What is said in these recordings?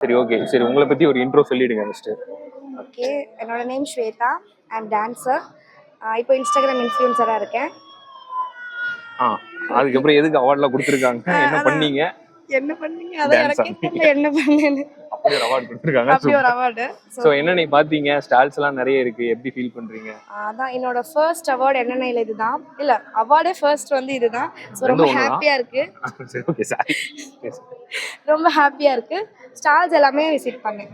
சரி ஓகே. சரி உங்கள பத்தி ஒரு இன்ட்ரோ சொல்லிடுங்க ஃபர்ஸ்ட். ஓகே, என்னோட நேம் ஸ்வேதா. ஐ அம் டான்சர். இப்போ இன்ஸ்டாகிராம் இன்ஃப்ளூயன்சரா இருக்கேன். அதுக்கப்புறம் எதுக்கு அவார்ட்லாம் கொடுத்துருக்காங்க? என்ன பண்ணீங்க? என்ன பண்ணீங்க? அதான் எனக்கே தெரியல என்ன பண்ணேன்னு. அப்படி ஒரு அவார்ட் கொடுத்துருக்காங்க. அப்படி ஒரு அவார்டு. ஸோ என்ன நீ பார்த்தீங்க? ஸ்டால்ஸ் எல்லாம் நிறைய இருக்கு. எப்படி ஃபீல் பண்றீங்க? அதான் என்னோட ஃபர்ஸ்ட் அவார்டு என்னென்ன இதுதான். இல்ல அவார்டே ஃபர்ஸ்ட் வந்து இதுதான். ஸோ ரொம்ப ஹாப்பியா இருக்கு. சரி ஓகே சாரி. ரொம்ப ஹாப்பியா இருக்கு. ஸ்டால்ஸ் எல்லாமே விசிட் பண்ணேன்.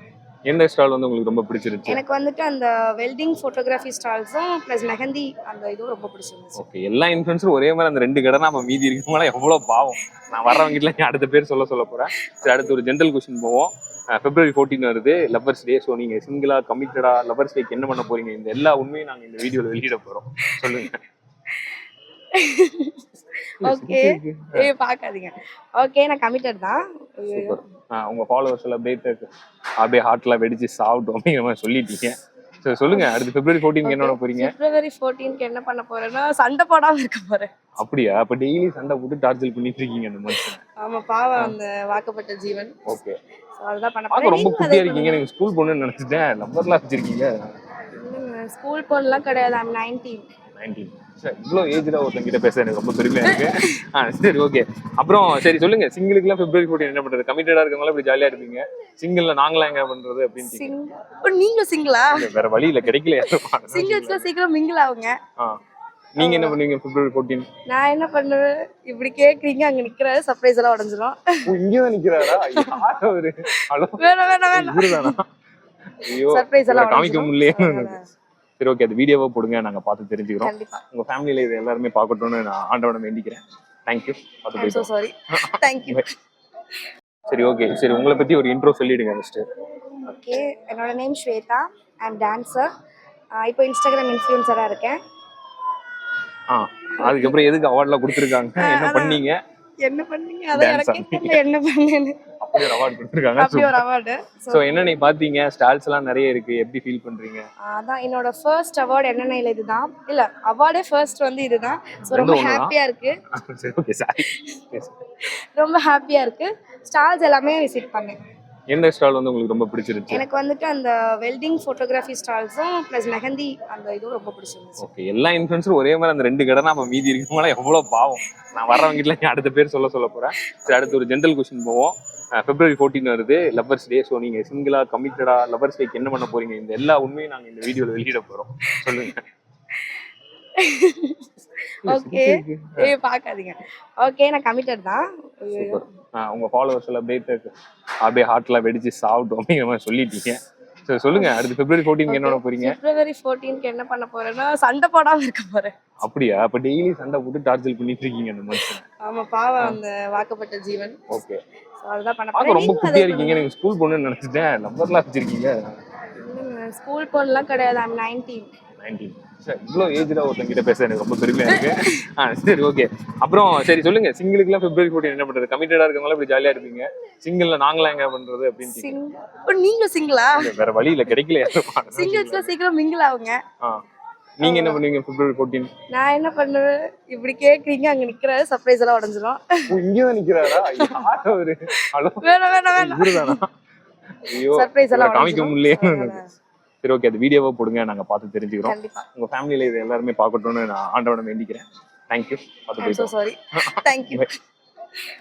எந்த ஸ்டால் வந்து உங்களுக்கு ரொம்ப பிடிச்சிருச்சு? எனக்கு வந்துட்டு அந்த வெல்டிங் ஃபோட்டோகிராஃபி ஸ்டால்ஸும் ப்ளஸ் மெஹந்தி அந்த இதுவும் ரொம்ப பிடிச்சிருந்துச்சு. ஓகே, எல்லா இன்ஃப்ளூயன்சரும் ஒரே மாதிரி அந்த ரெண்டு கடை நம்ம மீதி இருக்கவங்களாம் எவ்வளோ பாவம். நான் வர்றவங்க கிட்ட அடுத்த பேர் சொல்ல போறேன். சரி, அடுத்து ஒரு ஜென்ரல் கொஸ்டின் போவோம். February 14 வருது லவ்வர்ஸ் டே. ஸோ நீங்க சிங்கிளா கமிட்டடா லவ்வர்ஸ் டேக்கு என்ன பண்ண போறீங்க? இந்த எல்லா உண்மையும் நாங்கள் இந்த வீடியோவில் வெளியிட போறோம். சொல்லுங்க. ஓகே, பார்க்காதீங்க. ஓகே, நான் கமிட்டட் தான். உங்க ஃபாலோவர்ஸ் எல்லாம் அப்படியே ஹார்ட்லாம் வெடிச்சு சாப்பிட்டோம் அப்படிங்கிற மாதிரி சொல்லிட்டீங்க. சரி சொல்லுங்க, அடுத்து February 14 என்ன பண்ண போறீங்க? February 14 என்ன பண்ண போறேன்னா சண்டை போடாம இருக்க போறேன். அப்படியா? அப்ப டெய்லி சண்டை போட்டு டார்ச்சர் பண்ணிட்டு இருக்கீங்க அந்த மனுஷன். ஆமா, பாவம் அந்த வாக்கப்பட்ட ஜீவன். ஓகே, அததான் பண்ண போறேன். ரொம்ப குட்டியா இருக்கீங்க. நீங்க ஸ்கூல் பொண்ணுன்னு நினைச்சிட்டேன். நம்பர்லாம் வச்சிருக்கீங்க. ஸ்கூல் பொண்ணுலாம் கிடையாது. I'm 19. சார் இவ்வளோ ஏஜ்ல ஒருத்தங்க கிட்ட பேச எனக்கு ரொம்ப பெருமையா இருக்கு. சரி ஓகே. அப்புறம் சரி சொல்லுங்க, சிங்கிளுக்குலாம் February 14 என்ன பண்றது? கமிட்டடா இருக்கவங்களாம் இப்படி ஜாலியா இருப்பீங்க. சிங்கிள்ல நாங்களாம் எங்க பண்றது அப்படின்னு. நீங்க சிங்கிளா? வேற வழி இல்ல, கிடைக்கல. சிங்கிள்ஸ்ல சீக்கிரம் மிங்கிள் ஆகுங்க. நீங்க என்ன பண்ணுவீங்க February 14? நான் என்ன பண்ணுவேன், இப்படி கேக்குறீங்க, அங்க நிக்கிறாரு, சர்ப்ரைஸ் எல்லாம் உடைஞ்சிரும். இங்கதான் நிக்கிறாரா? யார் அவரு? ஹலோ, வேணாம். ஐயோ, சர்ப்ரைஸ் எல்லாம் காமிக்க முடியல. சரி ஓகே, அது வீடியோவா போடுங்க, நாங்க பார்த்து தெரிஞ்சுக்கிறோம். உங்க ஃபேமிலியில இது எல்லாருமே பார்க்கட்டும்னு நான் ஆண்டவனை வேண்டிக்கிறேன். தேங்க்யூ. சாரி. தேங்க்யூ. சரி ஓகே. சரி உங்களை பத்தி ஒரு இன்ட்ரோ சொல்லிடுங்க ஃபர்ஸ்ட். ஓகே, என்னோட நேம் ஸ்வேதா. ஐ அம் டான்சர். இப்போ இன்ஸ்டாகிராம் இன்ஃப்ளூயன்சரா இருக்கேன். அதுக்கப்புறம் எதுக்கு அவார்ட்லாம் கொடுத்துருக்காங்க? என்ன பண்ணீங்க? அதான் எனக்கே தெரியல என்ன பண்ணேன்னு. அப்படி ஒரு அவார்ட் கொடுத்துருக்காங்க. அப்படி ஒரு அவார்டு. ஸோ என்ன நீ பார்த்தீங்க? ஸ்டால்ஸ் எல்லாம் நிறைய இருக்கு. எப்படி ஃபீல் பண்றீங்க? அதான் என்னோட ஃபர்ஸ்ட் அவார்டு என்னென்ன இதுதான். இல்ல அவார்டே ஃபர்ஸ்ட் வந்து இதுதான். ஸோ ரொம்ப ஹாப்பியா இருக்கு. சரி ஓகே சாரி. ரொம்ப ஹாப்பியா இருக்கு. ஸ்டால்ஸ் எல்லாமே விசிட் பண்ணேன். எந்த ஸ்டால் வந்து உங்களுக்கு ரொம்ப பிடிச்சிருச்சு? எனக்கு வந்துட்டு அந்த வெல்டிங் ஃபோட்டோகிராஃபி ஸ்டால்ஸும் ப்ளஸ் மெஹந்தி அந்த இதுவும் ரொம்ப பிடிச்சிருந்துச்சு. ஓகே, எல்லா இன்ஃப்ளூயன்சரும் ஒரே மாதிரி அந்த ரெண்டு கடை நம்ம மீதி இருக்கவங்களாம் எவ்வளோ பாவம். நான் வர்றவங்க கிட்ட அடுத்த பேர் சொல்ல போறேன். சரி, அடுத்து ஒரு ஜென்ரல் கொஸ்டின் போவோம். February 14 வருது லவ்வர்ஸ் டே. ஸோ நீங்க சிங்கிளா கமிட்டடா லவ்வர்ஸ் டேக்கு என்ன பண்ண போறீங்க? இந்த எல்லா உண்மையும் நாங்கள் இந்த வீடியோவில் வெளியிட போறோம். சொல்லுங்க. ஓகே, பார்க்காதீங்க. ஓகே, நான் கமிட்டட் தான். உங்க ஃபாலோவர்ஸ் எல்லாம் அப்படியே ஹார்ட்லாம் வெடிச்சு சாப்பிட்டோம் அப்படிங்கிற மாதிரி சொல்லிட்டீங்க. சரி சொல்லுங்க, அடுத்து February 14 என்ன பண்ண போறீங்க? February 14 என்ன பண்ண போறேன்னா சண்டை போடாம இருக்க போறேன். அப்படியா? அப்ப டெய்லி சண்டை போட்டு டார்ச்சர் பண்ணிட்டு இருக்கீங்க அந்த மனுஷன். ஆமா, பாவம் அந்த வாக்கப்பட்ட ஜீவன். ஓகே, அததான் பண்ண போறேன். ரொம்ப குட்டியா இருக்கீங்க. நீங்க ஸ்கூல் பொண்ணுன்னு நினைச்சிட்டேன். நம்பர்லாம் வச்சிருக்கீங்க. ஸ்கூல் பொண்ணுலாம் கிடையாது. I'm 19. சார் இவ்வளோ ஏஜ்ல ஒருத்தங்க கிட்ட பேச எனக்கு ரொம்ப பெருமையா இருக்கு. சரி ஓகே. அப்புறம் சரி சொல்லுங்க, சிங்கிளுக்குலாம் February 14 என்ன பண்றது? கமிட்டடா இருக்கவங்களாம் இப்படி ஜாலியா இருப்பீங்க. சிங்கிள்ல நாங்களாம் எங்க பண்றது அப்படின்னு. நீங்க சிங்கிளா? வேற வழி இல்ல, கிடைக்கல. சிங்கிள்ஸ்ல சீக்கிரம் மிங்கிள் ஆகுங்க. நீங்க என்ன பண்ணுவீங்க February 14? நான் என்ன பண்ணுவேன், இப்படி கேக்குறீங்க, அங்க நிக்கிறாரு, சர்ப்ரைஸ் எல்லாம் உடைஞ்சிரும். இங்கதான் நிக்கிறாரா? யார் அவரு? ஹலோ, வேணாம். ஐயோ, சர்ப்ரைஸ் எல்லாம் காமிக்க முடியல. சரி ஓகே, அது வீடியோவா போடுங்க, நாங்க பார்த்து தெரிஞ்சுக்கிறோம். உங்க ஃபேமிலியில இது எல்லாருமே பார்க்கட்டும்னு நான் ஆண்டவனை வேண்டிக்கிறேன். தேங்க்யூ. சாரி. தேங்க்யூ.